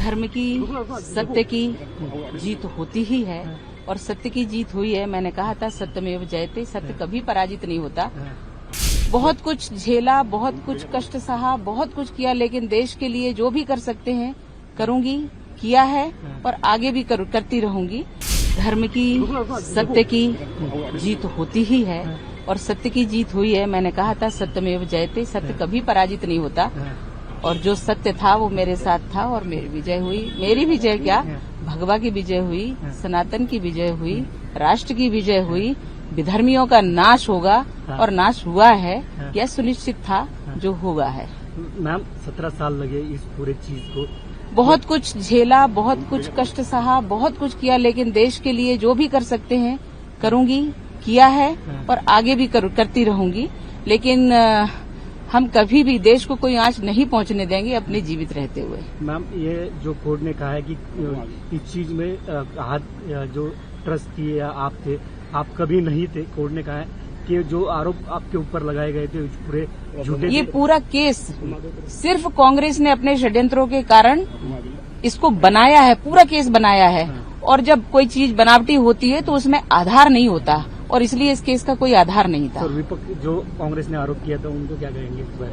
धर्म की, सत्य की जीत होती ही है और सत्य की जीत हुई है। मैंने कहा था सत्यमेव जयते, सत्य कभी पराजित नहीं होता। बहुत कुछ झेला, बहुत कुछ कष्ट सहा, बहुत कुछ किया, लेकिन देश के लिए जो भी कर सकते हैं करूंगी, किया है और आगे भी करती रहूंगी। धर्म की, सत्य की जीत होती ही है और सत्य की जीत हुई है। मैंने कहा था सत्यमेव जयते, सत्य कभी पराजित नहीं होता और जो सत्य था वो मेरे साथ था और मेरी विजय हुई। मेरी विजय क्या, भगवा की विजय हुई, सनातन की विजय हुई, राष्ट्र की विजय हुई। विधर्मियों का नाश होगा और नाश हुआ है, यह सुनिश्चित था, जो हुआ है। मैम 17 साल लगे इस पूरे चीज को, बहुत कुछ झेला, बहुत कुछ कष्ट सहा, बहुत कुछ किया, लेकिन देश के लिए जो भी कर सकते हैं करूंगी, किया है और आगे भी करती रहूंगी। लेकिन हम कभी भी देश को कोई आंच नहीं पहुंचने देंगे अपने जीवित रहते हुए। मैम ये जो कोर्ट ने कहा है कि इस चीज में हाथ जो ट्रस्टी या आप थे, आप कभी नहीं थे। कोर्ट ने कहा है कि जो आरोप आपके ऊपर लगाए गए थे पूरे झूठे। ये पूरा केस सिर्फ कांग्रेस ने अपने षड्यंत्रों के कारण इसको बनाया है, पूरा केस बनाया है। और जब कोई चीज बनावटी होती है तो उसमें आधार नहीं होता और इसलिए इस केस का कोई आधार नहीं था। विपक्ष जो कांग्रेस ने आरोप किया था उनको क्या कहेंगे इस बार?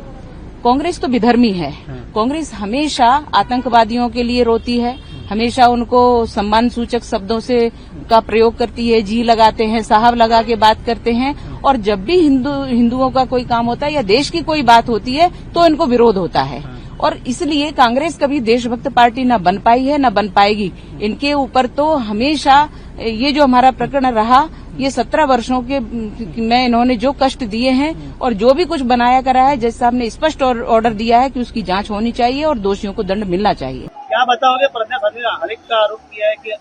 कांग्रेस तो विधर्मी है। कांग्रेस हमेशा आतंकवादियों के लिए रोती है, हमेशा उनको सम्मान सूचक शब्दों से का प्रयोग करती है, जी लगाते हैं, साहब लगा के बात करते हैं। और जब भी हिंदुओं का कोई काम होता है या देश की कोई बात होती है तो इनको विरोध होता है। और इसलिए कांग्रेस कभी देशभक्त पार्टी न बन पाई है न बन पाएगी। इनके ऊपर तो हमेशा ये जो हमारा प्रकरण रहा, ये 17 वर्षों के में इन्होंने जो कष्ट दिए हैं और जो भी कुछ बनाया करा है, जज साहब ने स्पष्ट ऑर्डर दिया है कि उसकी जांच होनी चाहिए और दोषियों को दंड मिलना चाहिए। क्या बताओगे? प्रज्ञा ठाकुर ने हर एक का आरोप किया है कि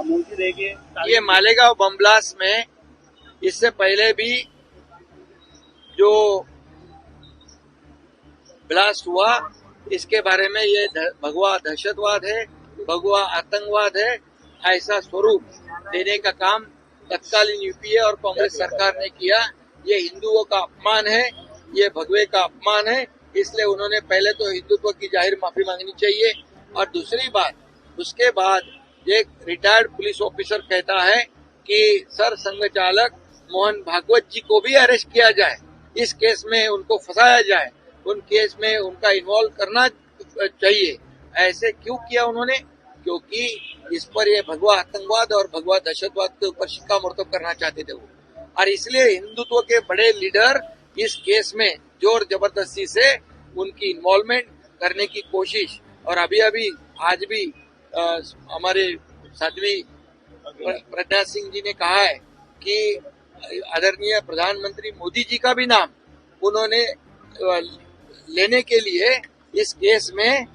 मूर्ति देके ये मालेगांव बम ब्लास्ट में इससे पहले भी जो ब्लास्ट हुआ, इसके बारे में ये भगवा दहशतवाद है, भगवा आतंकवाद है, ऐसा स्वरूप देने का काम तत्कालीन यूपीए और कांग्रेस सरकार ने किया। ये हिंदुओं का अपमान है, ये भगवे का अपमान है। इसलिए उन्होंने पहले तो हिंदुत्व की जाहिर माफी मांगनी चाहिए और दूसरी बात, उसके बाद एक रिटायर्ड पुलिस ऑफिसर कहता है कि सर संघ चालक मोहन भागवत जी को भी अरेस्ट किया जाए, इस केस में उनको फंसाया जाए, उन केस में उनका इन्वॉल्व करना चाहिए। ऐसे क्यों किया उन्होंने? क्योंकि इस पर ये भगवा आतंकवाद और भगवा दहशतवाद के ऊपर शिक्कामोर्तब करना चाहते थे वो, और इसलिए हिंदुत्व के बड़े लीडर इस केस में जोर जबरदस्ती से उनकी इन्वॉल्वमेंट करने की कोशिश। और अभी आज भी हमारे साध्वी प्रज्ञा सिंह जी ने कहा है कि आदरणीय प्रधानमंत्री मोदी जी का भी नाम उन्होंने लेने के लिए इस केस में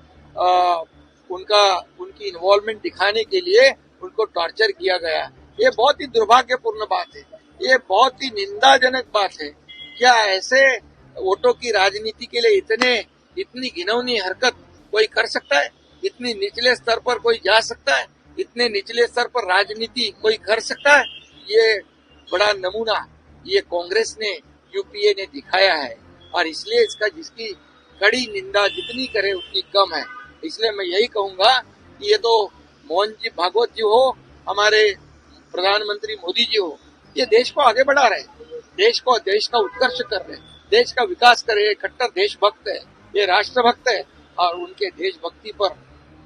उनकी इन्वॉल्वमेंट दिखाने के लिए उनको टॉर्चर किया गया। ये बहुत ही दुर्भाग्यपूर्ण बात है, ये बहुत ही निंदाजनक बात है। क्या ऐसे वोटों की राजनीति के लिए इतनी घिनौनी हरकत कोई कर सकता है? इतनी निचले स्तर पर कोई जा सकता है? इतने निचले स्तर पर राजनीति कोई कर सकता है? ये बड़ा नमूना ये कांग्रेस ने, यूपीए ने दिखाया है और इसलिए इसका जिसकी कड़ी निंदा जितनी करे उतनी कम है। इसलिए मैं यही कहूंगा कि ये तो मोहन जी भागवत जी हो, हमारे प्रधानमंत्री मोदी जी हो, ये देश को आगे बढ़ा रहे, देश का उत्कर्ष कर रहे, देश का विकास कर रहे, कट्टर देशभक्त है, ये राष्ट्रभक्त है। और उनके देशभक्ति पर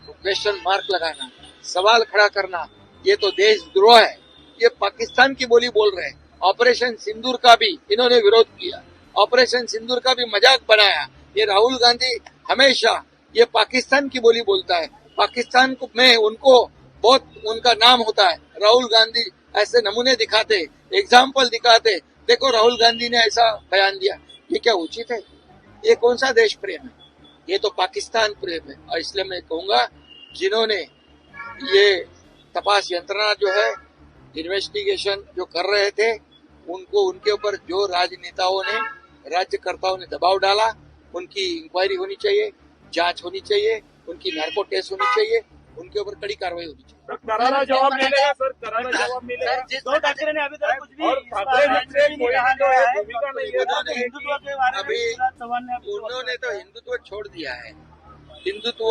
क्वेश्चन मार्क लगाना, सवाल खड़ा करना, ये तो देशद्रोह है। ये पाकिस्तान की बोली बोल रहे हैं। ऑपरेशन सिंदूर का भी इन्होंने विरोध किया, ऑपरेशन सिंदूर का भी मजाक बनाया। ये राहुल गांधी हमेशा ये पाकिस्तान की बोली बोलता है, पाकिस्तान में उनको बहुत उनका नाम होता है। राहुल गांधी ऐसे नमूने दिखाते, एग्जाम्पल दिखाते, देखो राहुल गांधी ने ऐसा बयान दिया, ये क्या उचित है? ये कौन सा देश प्रेम है? ये तो पाकिस्तान प्रेम है। और इसलिए मैं कहूंगा जिन्होंने ये तपास यंत्रणा जो है, इन्वेस्टिगेशन जो कर रहे थे, उनको उनके ऊपर जो राजनेताओं ने, राज्यकर्ताओं ने दबाव डाला, उनकी इंक्वायरी होनी चाहिए, जांच होनी चाहिए, उनकी नार्को टेस्ट होनी चाहिए, उनके ऊपर कड़ी कार्रवाई होनी चाहिए। करारा जवाब मिलेगा सर, करारा जवाब मिलेगा। उद्धव ठाकरे ने अभी तक कुछ भी उन्होंने तो हिंदुत्व छोड़ दिया है। हिंदुत्व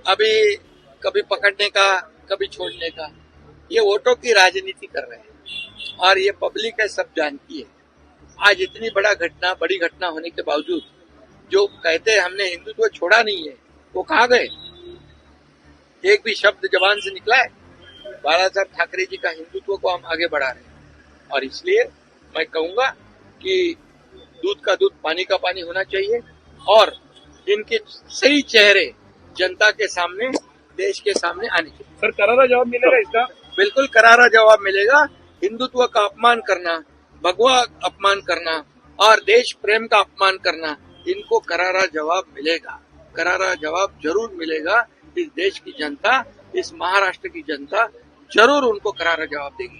अभी कभी पकड़ने का कभी छोड़ने का, ये वोटों की राजनीति कर रहे हैं और ये पब्लिक है, सब जानती है। आज इतनी बड़ी घटना होने के बावजूद जो कहते हैं हमने हिंदुत्व छोड़ा नहीं है, वो कहाँ गए? एक भी शब्द जबान से निकला है? बाला साहब ठाकरे जी का हिंदुत्व को हम आगे बढ़ा रहे हैं और इसलिए मैं कहूंगा कि दूध का दूध पानी का पानी होना चाहिए और इनके सही चेहरे जनता के सामने, देश के सामने आने चाहिए। सर करारा जवाब मिलेगा इसका? बिल्कुल करारा जवाब मिलेगा। हिंदुत्व का अपमान करना, भगवा अपमान करना और देश प्रेम का अपमान करना, इनको करारा जवाब मिलेगा। करारा जवाब जरूर मिलेगा। इस देश की जनता, इस महाराष्ट्र की जनता जरूर उनको करारा जवाब देगी।